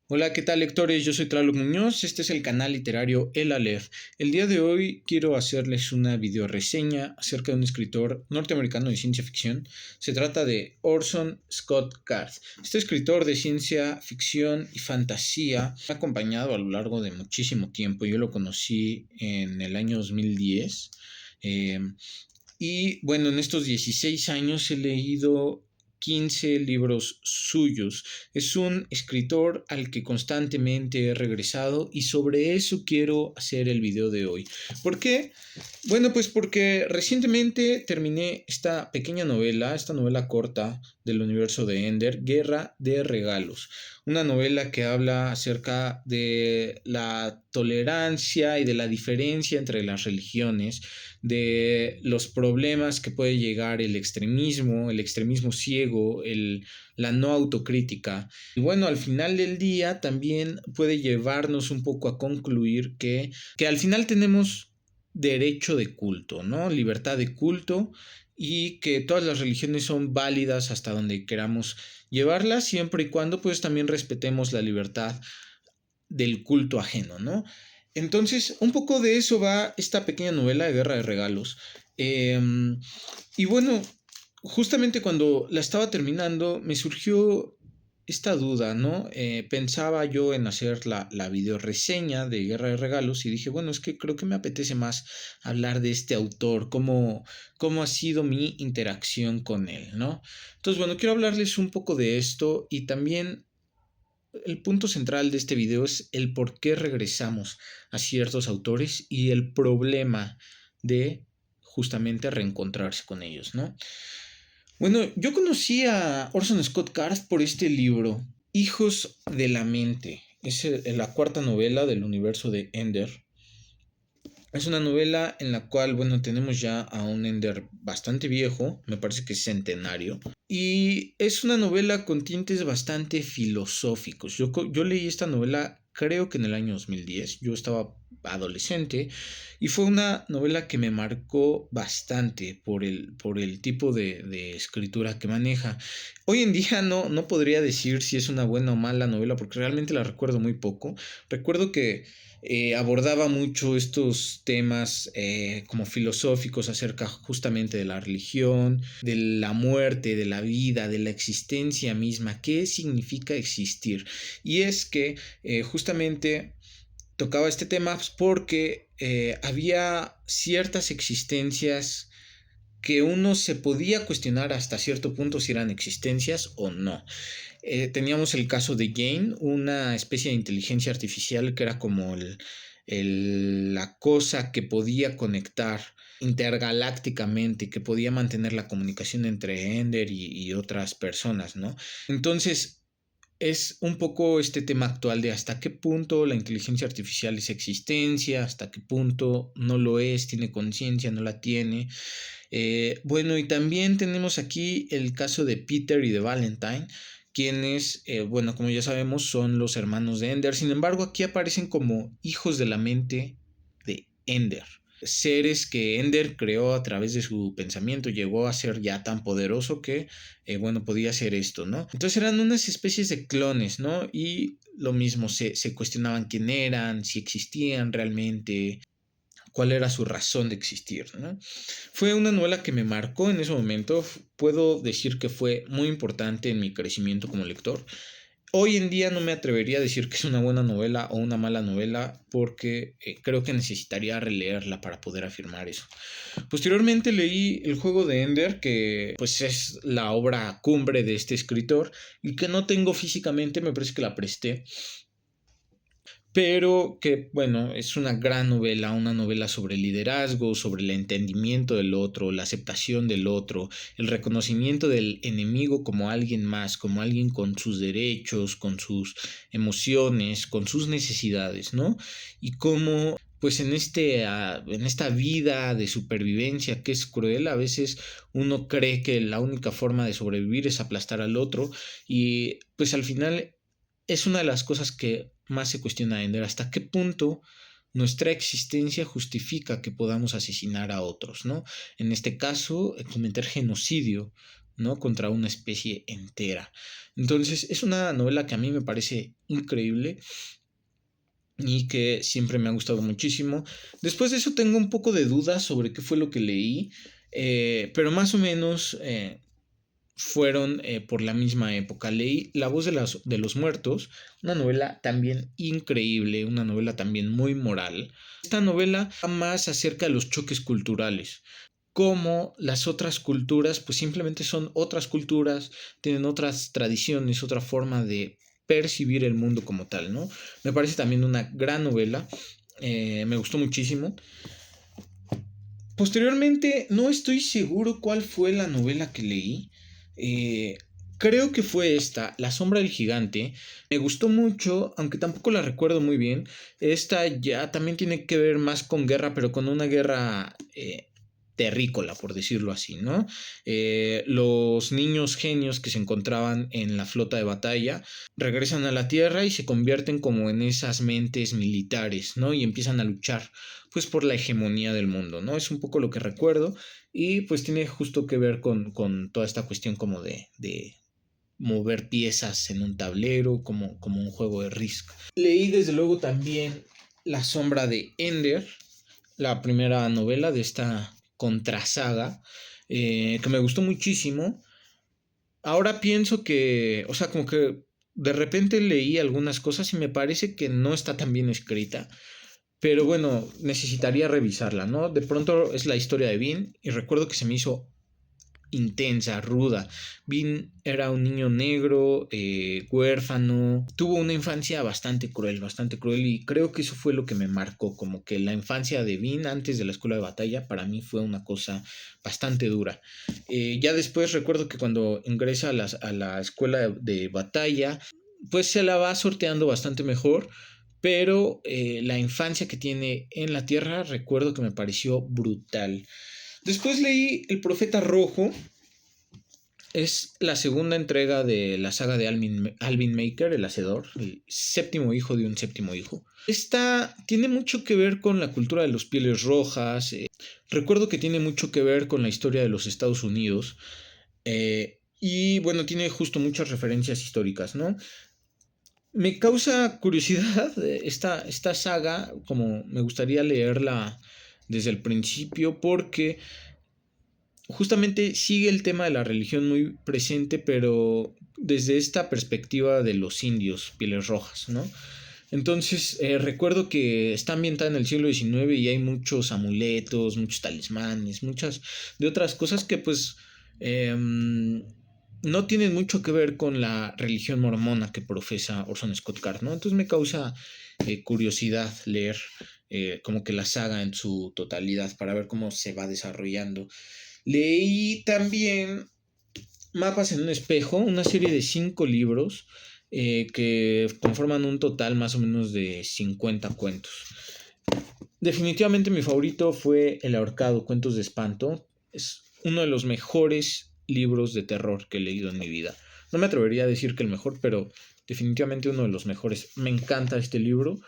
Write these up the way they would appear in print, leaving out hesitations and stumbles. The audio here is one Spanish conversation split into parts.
Hola, ¿qué tal lectores? Yo soy Tlaloc Muñoz, este es el canal literario El Aleph. El día de hoy quiero hacerles una video reseña acerca de un escritor norteamericano de ciencia ficción. Se trata de Orson Scott Card. Este escritor de ciencia ficción y fantasía me ha acompañado a lo largo de muchísimo tiempo. Yo lo conocí en el año 2010. Eh, y bueno, en estos 16 años he leído 15 libros suyos. Es un escritor al que constantemente he regresado y sobre eso quiero hacer el video de hoy. ¿Por qué? Bueno, pues porque recientemente terminé esta novela corta del universo de Ender, Guerra de Regalos, una novela que habla acerca de la tolerancia y de la diferencia entre las religiones, de los problemas que puede llegar el extremismo ciego, la no autocrítica. Y bueno, al final del día también puede llevarnos un poco a concluir que al final tenemos derecho de culto, ¿no? Libertad de culto y que todas las religiones son válidas hasta donde queramos llevarlas, siempre y cuando pues también respetemos la libertad del culto ajeno, ¿no? Entonces, un poco de eso va esta pequeña novela de Guerra de Regalos. Eh, y bueno, justamente cuando la estaba terminando, me surgió esta duda, ¿no? Pensaba yo en hacer la video reseña de Guerra de Regalos y dije, bueno, es que creo que me apetece más hablar de este autor, cómo ha sido mi interacción con él, ¿no? Entonces, bueno, quiero hablarles un poco de esto y también el punto central de este video es el por qué regresamos a ciertos autores y el problema de justamente reencontrarse con ellos, ¿no? Bueno, yo conocí a Orson Scott Card por este libro, Hijos de la Mente. Es la cuarta novela del universo de Ender. Es una novela en la cual, bueno, tenemos ya a un Ender bastante viejo, me parece que es centenario, y es una novela con tintes bastante filosóficos. Yo leí esta novela creo que en el año 2010, yo estaba adolescente, y fue una novela que me marcó bastante por el tipo de escritura que maneja. Hoy en día no podría decir si es una buena o mala novela, porque realmente la recuerdo muy poco. Recuerdo que abordaba mucho estos temas como filosóficos acerca justamente de la religión, de la muerte, de la vida, de la existencia misma, qué significa existir. Y es que justamente tocaba este tema porque había ciertas existencias que uno se podía cuestionar hasta cierto punto si eran existencias o no. Teníamos el caso de Jane, una especie de inteligencia artificial que era como la cosa que podía conectar intergalácticamente, que podía mantener la comunicación entre Ender y otras personas, ¿no? Entonces, es un poco este tema actual de hasta qué punto la inteligencia artificial es existencia, hasta qué punto no lo es, tiene conciencia, no la tiene. Bueno, y también tenemos aquí el caso de Peter y de Valentine, quienes, bueno, como ya sabemos, son los hermanos de Ender. Sin embargo, aquí aparecen como hijos de la mente de Ender. Seres que Ender creó a través de su pensamiento, llegó a ser ya tan poderoso que, bueno, podía hacer esto, ¿no? Entonces eran unas especies de clones, ¿no? Y lo mismo, se cuestionaban quién eran, si existían realmente, cuál era su razón de existir, ¿no? Fue una novela que me marcó en ese momento, puedo decir que fue muy importante en mi crecimiento como lector. Hoy en día no me atrevería a decir que es una buena novela o una mala novela porque creo que necesitaría releerla para poder afirmar eso. Posteriormente leí El juego de Ender, que pues es la obra cumbre de este escritor y que no tengo físicamente, me parece que la presté, pero que, bueno, es una novela sobre liderazgo, sobre el entendimiento del otro, la aceptación del otro, el reconocimiento del enemigo como alguien más, como alguien con sus derechos, con sus emociones, con sus necesidades, ¿no? Y cómo pues en esta vida de supervivencia que es cruel, a veces uno cree que la única forma de sobrevivir es aplastar al otro y pues al final es una de las cosas que más se cuestiona Ender, hasta qué punto nuestra existencia justifica que podamos asesinar a otros, ¿no? En este caso, cometer genocidio ¿no? Contra una especie entera. Entonces es una novela que a mí me parece increíble y que siempre me ha gustado muchísimo. Después de eso tengo un poco de dudas sobre qué fue lo que leí, pero más o menos fueron por la misma época. Leí La voz de los muertos, una novela también increíble, una novela también muy moral. Esta novela va más acerca de los choques culturales, cómo las otras culturas pues simplemente son otras culturas, tienen otras tradiciones, otra forma de percibir el mundo como tal, ¿no? Me parece también una gran novela, me gustó muchísimo. Posteriormente, no estoy seguro cuál fue la novela que leí. Eh, Creo que fue esta, La sombra del gigante. Me gustó mucho, aunque tampoco la recuerdo muy bien. Esta ya también tiene que ver más con guerra, pero con una guerra terrícola, por decirlo así, ¿no? Los niños genios que se encontraban en la flota de batalla regresan a la Tierra y se convierten como en esas mentes militares, ¿no? Y empiezan a luchar pues por la hegemonía del mundo, ¿no? Es un poco lo que recuerdo y pues tiene justo que ver con toda esta cuestión como de mover piezas en un tablero, como un juego de Risk. Leí desde luego también La sombra de Ender, la primera novela de esta contrasaga, que me gustó muchísimo. Ahora pienso que, o sea, como que de repente leí algunas cosas y me parece que no está tan bien escrita. Pero bueno, necesitaría revisarla, ¿no? De pronto es la historia de Bean y recuerdo que se me hizo intensa, ruda. Bean era un niño negro, huérfano, tuvo una infancia bastante cruel y creo que eso fue lo que me marcó, como que la infancia de Bean antes de la escuela de batalla para mí fue una cosa bastante dura. Ya después recuerdo que cuando ingresa a la escuela de batalla, pues se la va sorteando bastante mejor, pero la infancia que tiene en la Tierra recuerdo que me pareció brutal. Después leí El Profeta Rojo. Es la segunda entrega de la saga de Alvin Maker, el Hacedor, el séptimo hijo de un séptimo hijo. Esta tiene mucho que ver con la cultura de los pieles rojas. Recuerdo que tiene mucho que ver con la historia de los Estados Unidos. Y bueno, tiene justo muchas referencias históricas, ¿no? Me causa curiosidad esta saga, como me gustaría leerla desde el principio, porque justamente sigue el tema de la religión muy presente, pero desde esta perspectiva de los indios, pieles rojas, ¿no? Entonces, recuerdo que está ambientada en el siglo XIX y hay muchos amuletos, muchos talismanes, muchas de otras cosas que pues no tienen mucho que ver con la religión mormona que profesa Orson Scott Card, ¿no? Entonces me causa curiosidad leer como que la saga en su totalidad para ver cómo se va desarrollando. Leí también Mapas en un espejo, una serie de 5 libros que conforman un total más o menos de 50 cuentos. Definitivamente mi favorito fue El ahorcado, cuentos de espanto. Es uno de los mejores libros de terror que he leído en mi vida. No me atrevería a decir que el mejor, pero definitivamente uno de los mejores. Me encanta este libro.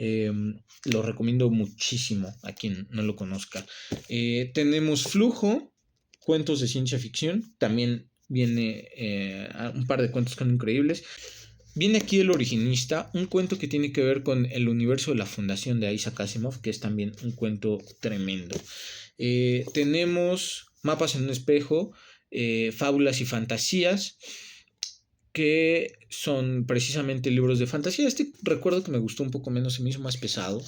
Eh, lo recomiendo muchísimo a quien no lo conozca. Tenemos Flujo, cuentos de ciencia ficción. También viene un par de cuentos que son increíbles. Viene aquí El originista, un cuento que tiene que ver con el universo de la fundación de Isaac Asimov, que es también un cuento tremendo. Tenemos Mapas en un espejo, Fábulas y fantasías, que son precisamente libros de fantasía. Este recuerdo que me gustó un poco menos, se me hizo más pesado.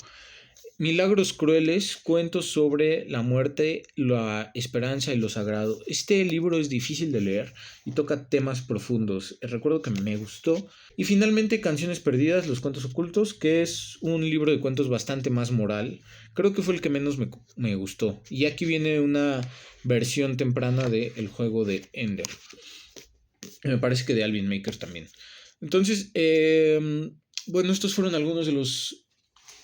Milagros crueles, cuentos sobre la muerte, la esperanza y lo sagrado. Este libro es difícil de leer y toca temas profundos. Recuerdo que me gustó. Y finalmente Canciones perdidas, los cuentos ocultos, que es un libro de cuentos bastante más moral. Creo que fue el que menos me gustó. Y aquí viene una versión temprana de El juego de Ender. Me parece que de Alvin Maker también. Entonces, bueno, estos fueron algunos de los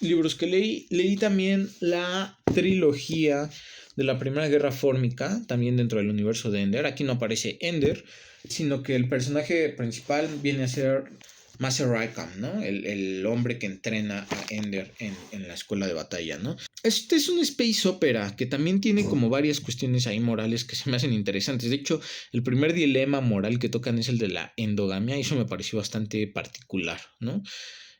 libros que leí. Leí también la trilogía de la Primera Guerra Fórmica, también dentro del universo de Ender. Aquí no aparece Ender, sino que el personaje principal viene a ser Master Rykam, ¿no? El hombre que entrena a Ender en la escuela de batalla, ¿no? Este es un space opera que también tiene como varias cuestiones ahí morales que se me hacen interesantes. De hecho, el primer dilema moral que tocan es el de la endogamia y eso me pareció bastante particular, ¿no?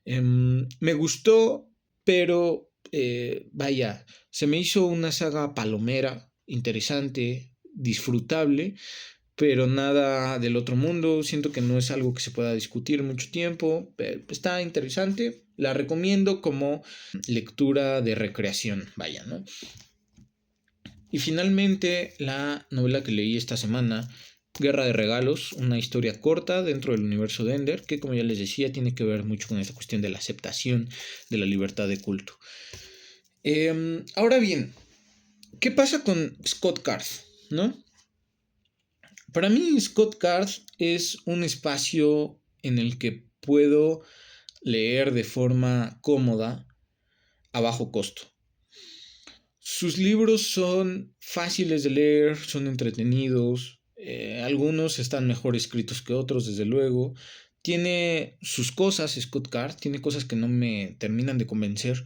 Me gustó, pero vaya, se me hizo una saga palomera, interesante, disfrutable, pero nada del otro mundo. Siento que no es algo que se pueda discutir mucho tiempo. Pero está interesante. La recomiendo como lectura de recreación, vaya, ¿no? Y finalmente, la novela que leí esta semana, Guerra de Regalos, una historia corta dentro del universo de Ender, que como ya les decía, tiene que ver mucho con esta cuestión de la aceptación de la libertad de culto. Ahora bien, ¿qué pasa con Scott Card? ¿No? Para mí, Scott Card es un espacio en el que puedo leer de forma cómoda a bajo costo. Sus libros son fáciles de leer, son entretenidos, algunos están mejor escritos que otros, desde luego. Tiene sus cosas, Scott Card, tiene cosas que no me terminan de convencer.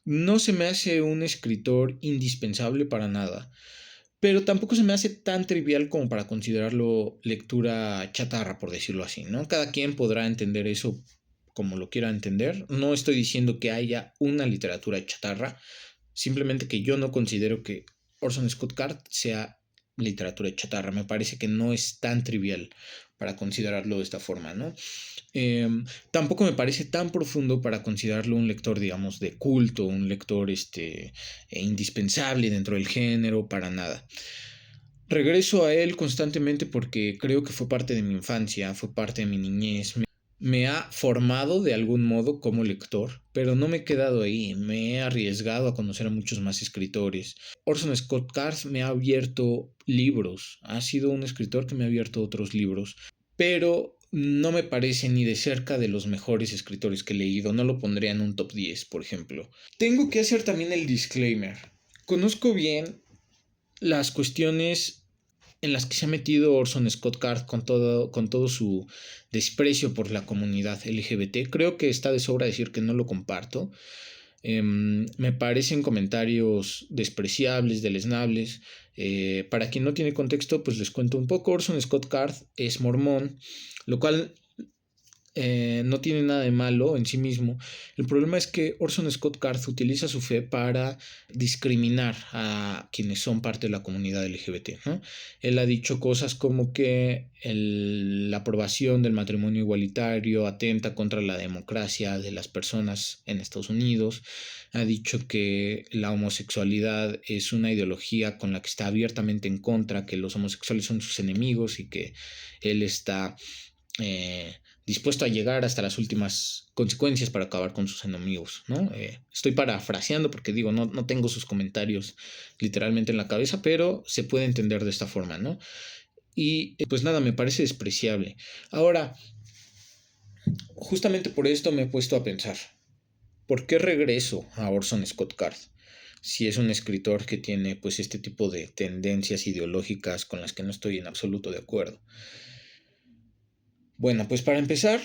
No se me hace un escritor indispensable para nada, pero tampoco se me hace tan trivial como para considerarlo lectura chatarra, por decirlo así, ¿no? Cada quien podrá entender eso como lo quiera entender. No estoy diciendo que haya una literatura chatarra, simplemente que yo no considero que Orson Scott Card sea literatura chatarra. Me parece que no es tan trivial para considerarlo de esta forma, ¿no? Tampoco me parece tan profundo para considerarlo un lector, digamos, de culto, un lector indispensable dentro del género, para nada. Regreso a él constantemente porque creo que fue parte de mi infancia, fue parte de mi niñez. Me ha formado de algún modo como lector, pero no me he quedado ahí, me he arriesgado a conocer a muchos más escritores. Orson Scott Card me ha abierto libros, ha sido un escritor que me ha abierto otros libros, pero no me parece ni de cerca de los mejores escritores que he leído, no lo pondría en un top 10, por ejemplo. Tengo que hacer también el disclaimer. Conozco bien las cuestiones en las que se ha metido Orson Scott Card con todo su desprecio por la comunidad LGBT. Creo que está de sobra decir que no lo comparto. Me parecen comentarios despreciables, deleznables. Para quien no tiene contexto, pues les cuento un poco. Orson Scott Card es mormón, lo cual no tiene nada de malo en sí mismo. El problema es que Orson Scott Card utiliza su fe para discriminar a quienes son parte de la comunidad LGBT, ¿no? Él ha dicho cosas como que la aprobación del matrimonio igualitario atenta contra la democracia de las personas en Estados Unidos. Ha dicho que la homosexualidad es una ideología con la que está abiertamente en contra, que los homosexuales son sus enemigos y que él está dispuesto a llegar hasta las últimas consecuencias para acabar con sus enemigos, ¿no? Estoy parafraseando porque digo, no tengo sus comentarios literalmente en la cabeza, pero se puede entender de esta forma, ¿no? Y pues nada, me parece despreciable. Ahora, justamente por esto me he puesto a pensar, ¿por qué regreso a Orson Scott Card? Si es un escritor que tiene pues este tipo de tendencias ideológicas con las que no estoy en absoluto de acuerdo. Bueno, pues para empezar,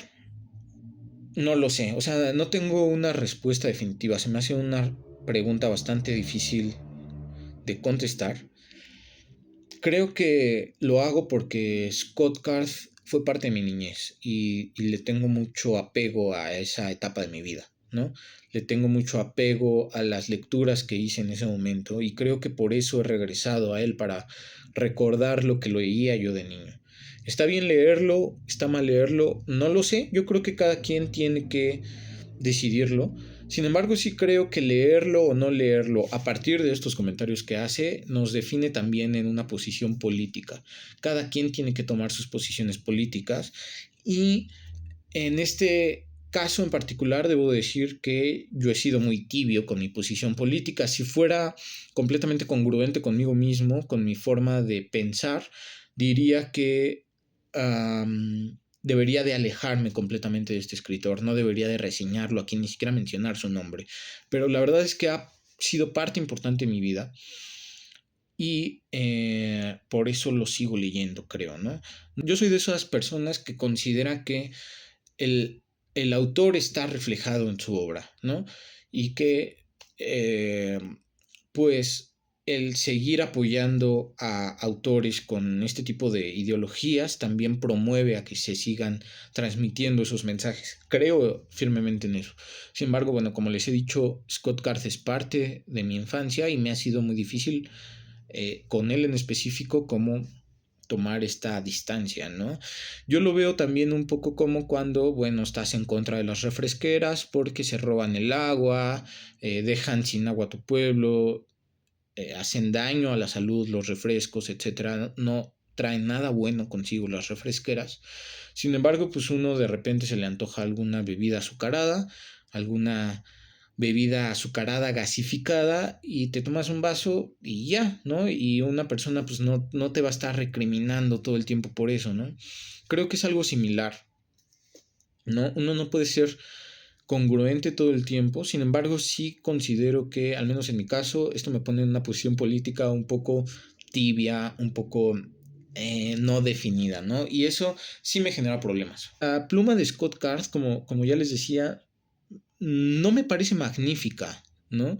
no lo sé, o sea, no tengo una respuesta definitiva, se me hace una pregunta bastante difícil de contestar. Creo que lo hago porque Scott Card fue parte de mi niñez y le tengo mucho apego a esa etapa de mi vida, ¿no? Le tengo mucho apego a las lecturas que hice en ese momento y creo que por eso he regresado a él para recordar lo que leía yo de niño. ¿Está bien leerlo? ¿Está mal leerlo? No lo sé, yo creo que cada quien tiene que decidirlo. Sin embargo, sí creo que leerlo o no leerlo a partir de estos comentarios que hace nos define también en una posición política. Cada quien tiene que tomar sus posiciones políticas y en este caso en particular debo decir que yo he sido muy tibio con mi posición política. Si fuera completamente congruente conmigo mismo, con mi forma de pensar, diría que debería de alejarme completamente de este escritor, no debería de reseñarlo aquí, ni siquiera mencionar su nombre. Pero la verdad es que ha sido parte importante de mi vida y por eso lo sigo leyendo, creo, ¿no? Yo soy de esas personas que considera que el, el autor está reflejado en su obra, ¿no? Y que pues el seguir apoyando a autores con este tipo de ideologías también promueve a que se sigan transmitiendo esos mensajes. Creo firmemente en eso. Sin embargo, bueno, como les he dicho, Scott Card es parte de mi infancia y me ha sido muy difícil con él en específico como tomar esta distancia, ¿no? Yo lo veo también un poco como cuando, bueno, estás en contra de las refresqueras porque se roban el agua, dejan sin agua a tu pueblo, hacen daño a la salud, los refrescos, etcétera. No traen nada bueno consigo las refresqueras. Sin embargo, pues uno de repente se le antoja alguna bebida azucarada, alguna bebida azucarada gasificada y te tomas un vaso y ya, ¿no? Y una persona pues no te va a estar recriminando todo el tiempo por eso, ¿no? Creo que es algo similar, ¿no? Uno no puede ser congruente todo el tiempo, sin embargo sí considero que, al menos en mi caso, esto me pone en una posición política un poco tibia, un poco no definida, ¿no? Y eso sí me genera problemas. La pluma de Scott Card, como ya les decía, no me parece magnífica, ¿no?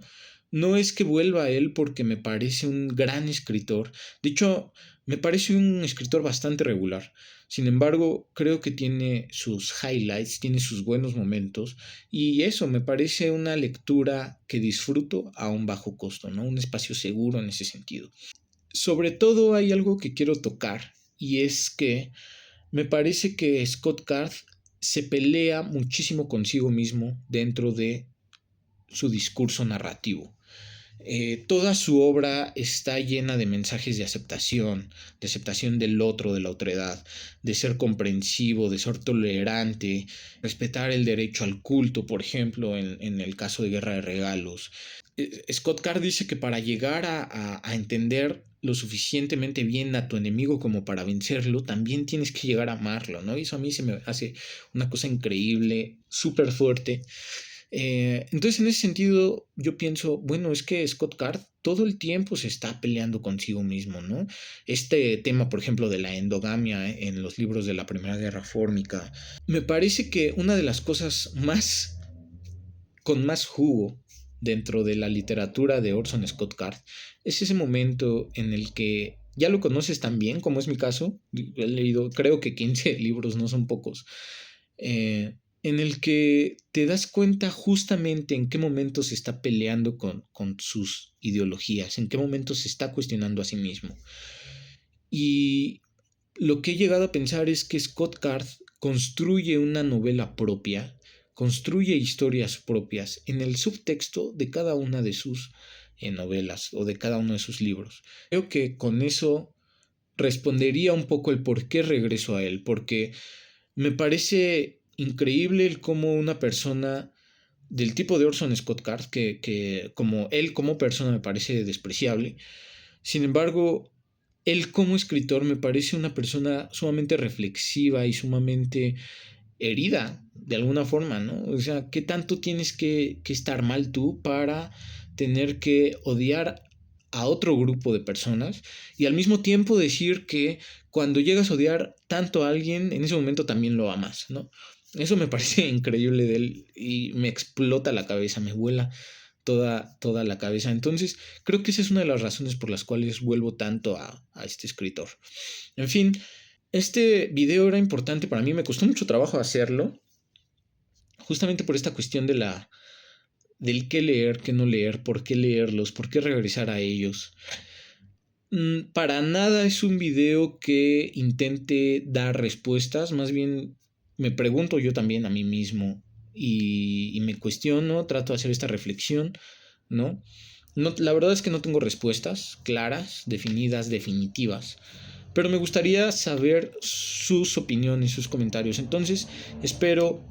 No es que vuelva a él porque me parece un gran escritor. De hecho, me parece un escritor bastante regular. Sin embargo, creo que tiene sus highlights, tiene sus buenos momentos y eso me parece una lectura que disfruto a un bajo costo, ¿no? Un espacio seguro en ese sentido. Sobre todo hay algo que quiero tocar y es que me parece que Scott Card se pelea muchísimo consigo mismo dentro de su discurso narrativo. Toda su obra está llena de mensajes de aceptación del otro, de la otredad, de ser comprensivo, de ser tolerante, respetar el derecho al culto, por ejemplo, en el caso de Guerra de Regalos. Scott Card dice que para llegar a entender lo suficientemente bien a tu enemigo como para vencerlo, también tienes que llegar a amarlo, ¿no? Y eso a mí se me hace una cosa increíble, súper fuerte. Entonces, en ese sentido, yo pienso, bueno, es que Scott Card todo el tiempo se está peleando consigo mismo, ¿no? Este tema, por ejemplo, de la endogamia en los libros de la Primera Guerra Fórmica, me parece que una de las cosas con más jugo dentro de la literatura de Orson Scott Card es ese momento en el que ya lo conoces tan bien como es mi caso, he leído creo que 15 libros, no son pocos, en el que te das cuenta justamente en qué momento se está peleando con sus ideologías, en qué momento se está cuestionando a sí mismo. Y lo que he llegado a pensar es que Scott Card construye una novela propia, construye historias propias en el subtexto de cada una de sus novelas o de cada uno de sus libros. Creo que con eso respondería un poco el por qué regreso a él, porque me parece increíble el cómo una persona del tipo de Orson Scott Card, que como él como persona me parece despreciable, sin embargo, él como escritor me parece una persona sumamente reflexiva y sumamente herida, de alguna forma, ¿no? O sea, ¿qué tanto tienes que estar mal tú para tener que odiar a otro grupo de personas y al mismo tiempo decir que cuando llegas a odiar tanto a alguien, en ese momento también lo amas, ¿no? Eso me parece increíble de él y me explota la cabeza, me vuela toda la cabeza. Entonces, creo que esa es una de las razones por las cuales vuelvo tanto a este escritor. En fin, este video era importante para mí, me costó mucho trabajo hacerlo, justamente por esta cuestión del qué leer, qué no leer, por qué leerlos, por qué regresar a ellos. Para nada es un video que intente dar respuestas, más bien me pregunto yo también a mí mismo y me cuestiono, trato de hacer esta reflexión, ¿no? No, la verdad es que no tengo respuestas claras, definidas, definitivas, pero me gustaría saber sus opiniones, sus comentarios. Entonces, espero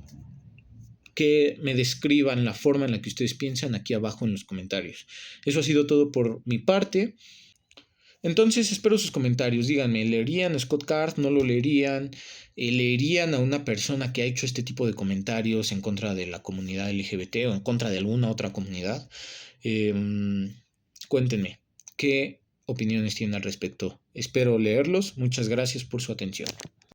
que me describan la forma en la que ustedes piensan aquí abajo en los comentarios. Eso ha sido todo por mi parte. Entonces espero sus comentarios. Díganme, ¿leerían a Scott Card? ¿No lo leerían? ¿Leerían a una persona que ha hecho este tipo de comentarios en contra de la comunidad LGBT o en contra de alguna otra comunidad? Eh, Cuéntenme, ¿qué opiniones tienen al respecto? Espero leerlos. Muchas gracias por su atención.